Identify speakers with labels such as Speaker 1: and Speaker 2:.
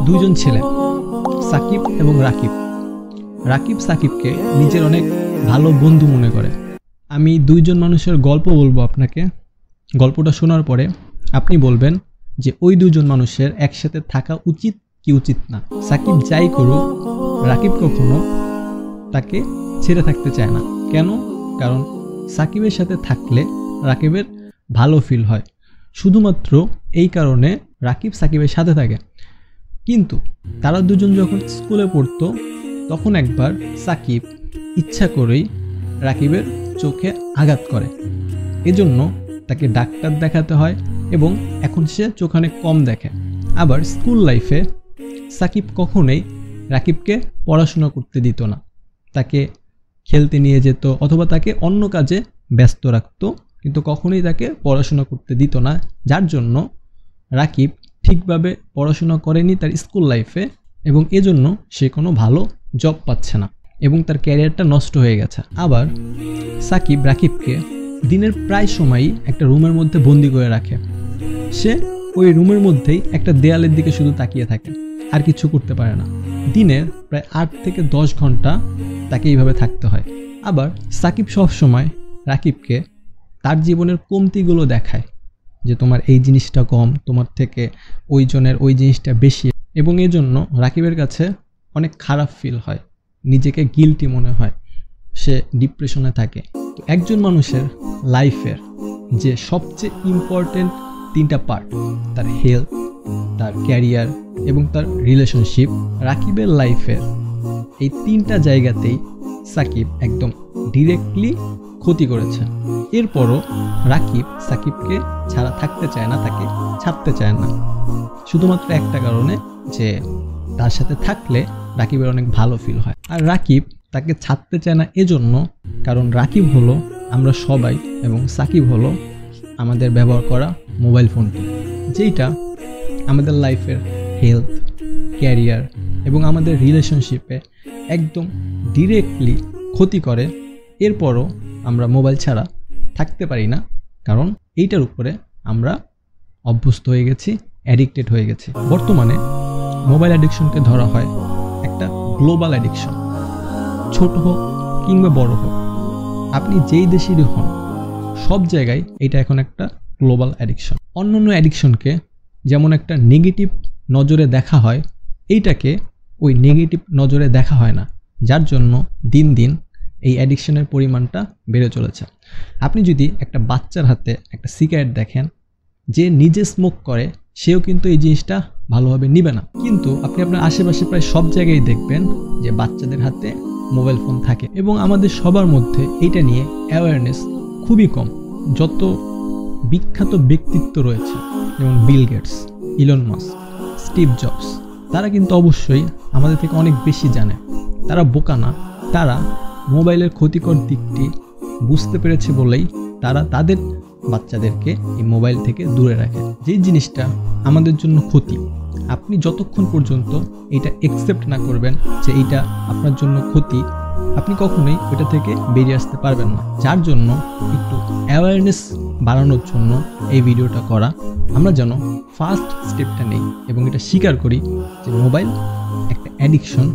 Speaker 1: দুইজন ছেলে সাকিব এবং রাকিব। রাকিব সাকিবকে নিজের অনেক ভালো বন্ধু মনে করে। আমি দুইজন মানুষের গল্প বলবো আপনাকে। গল্পটা শোনার পরে আপনি বলবেন যে ওই দুজন মানুষের একসাথে থাকা উচিত কি উচিত না। সাকিব যাই করুক, রাকিব কখনো তাকে ছেড়ে থাকতে চায় না। কেন? কারণ সাকিবের সাথে থাকলে রাকিবের ভালো ফিল হয়। শুধুমাত্র এই কারণে রাকিব সাকিবের সাথে থাকে। কিন্তু তারা দুজন যখন স্কুলে পড়তো তখন একবার সাকিব ইচ্ছা করেই রাকিবের চোখে আঘাত করে। এজন্য তাকে ডাক্তার দেখাতে হয় এবং এখন সে চোখ অনেক কম দেখে। আবার স্কুল লাইফে সাকিব কখনোই রাকিবকে পড়াশোনা করতে দিত না। তাকে খেলতে নিয়ে যেত অথবা তাকে অন্য কাজে ব্যস্ত রাখতো, কিন্তু কখনোই তাকে পড়াশোনা করতে দিত না। যার জন্য রাকিব ঠিকভাবে পড়াশোনা করেনি তার স্কুল লাইফে এবং এজন্য সে কোনো ভালো জব পাচ্ছে না এবং তার ক্যারিয়ারটা নষ্ট হয়ে গেছে। আবার সাকিব রাকিবকে দিনের প্রায় সময়ই একটা রুমের মধ্যে বন্দি করে রাখে। সে ওই রুমের মধ্যেই একটা দেয়ালের দিকে শুধু তাকিয়ে থাকে, আর কিছু করতে পারে না। দিনের প্রায় 8 থেকে 10 ঘন্টা তাকে এইভাবে থাকতে হয়। আবার সাকিব সব সময় রাকিবকে তার জীবনের কমতিগুলো দেখায় যে তোমার এই জিনিসটা কম, তোমার থেকে ওই জনের ওই জিনিসটা বেশি, এবং এই জন্য রাকিবের কাছে অনেক খারাপ ফিল হয়, নিজেকে গিল্টি মনে হয়, সে ডিপ্রেশনে থাকে। তো একজন মানুষের লাইফের যে সবচেয়ে ইম্পর্টেন্ট 3টা পার্ট, তার হেলথ, তার ক্যারিয়ার এবং তার রিলেশনশিপ, রাকিবের লাইফের এই 3টা জায়গাতেই সাকিব একদম ডিরেক্টলি ক্ষতি করেছে। এরপরও রাকিব সাকিবকে ছাড়া থাকতে চায় না, তাকে ছাড়তে চায় না, শুধুমাত্র একটা কারণে যে তার সাথে থাকলে রাকিবের অনেক ভালো ফিল হয়। আর রাকিব তাকে ছাড়তে চায় না এজন্য কারণ রাকিব হলো আমরা সবাই এবং সাকিব হলো আমাদের ব্যবহার করা মোবাইল ফোনটি, যেইটা আমাদের লাইফের হেলথ, ক্যারিয়ার এবং আমাদের রিলেশনশিপে একদম ডিরেক্টলি ক্ষতি করে। এরপরও আমরা মোবাইল ছাড়া থাকতে পারি না, কারণ এইটার উপরে আমরা অভ্যস্ত হয়ে গেছি, অ্যাডিক্টেড হয়ে গেছি। বর্তমানে মোবাইল অ্যাডিকশনকে ধরা হয় একটা গ্লোবাল অ্যাডিকশন। ছোট হোক কিংবা বড় হোক, আপনি যেই দেশেরই হন, সব জায়গায় এটা এখন একটা গ্লোবাল অ্যাডিকশন। অন্যান্য অ্যাডিকশনকে যেমন একটা নেগেটিভ নজরে দেখা হয়, এইটাকে ওই নেগেটিভ নজরে দেখা হয় না, যার জন্য দিন দিন এই অ্যাডিকশনের পরিমাণটা বেড়ে চলেছে। আপনি যদি একটা বাচ্চার হাতে একটা সিগারেট দেখেন, যে নিজে স্মোক করে সেও কিন্তু এই জিনিসটা ভালোভাবে নিবে না, কিন্তু আপনি আপনার আশেপাশে প্রায় সব জায়গায় দেখবেন যে বাচ্চাদের হাতে মোবাইল ফোন থাকে এবং আমাদের সবার মধ্যে এইটা নিয়ে অ্যাওয়ারনেস খুবই কম। যত বিখ্যাত ব্যক্তিত্ব রয়েছে যেমন Bill Gates, Elon Musk, Steve Jobs, তারা কিন্তু অবশ্যই আমাদের থেকে অনেক বেশি জানে। তারা বোকা না, তারা মোবাইলের ক্ষতিকর দিকটি বুঝতে পেরেছে বলেই তারা তাদের বাচ্চাদেরকে এই মোবাইল থেকে দূরে রাখে। যেই জিনিসটা আমাদের জন্য ক্ষতি, আপনি যতক্ষণ পর্যন্ত এটা অ্যাকসেপ্ট না করবেন যে এইটা আপনার জন্য ক্ষতি, আপনি কখনোই ওটা থেকে বেরিয়ে আসতে পারবেন না। যার জন্য একটু অ্যাওয়ারনেস বাড়ানোর জন্য এই ভিডিওটা করা, আমরা যেন ফার্স্ট স্টেপটা নেই এবং এটা স্বীকার করি যে মোবাইল একটা অ্যাডিকশন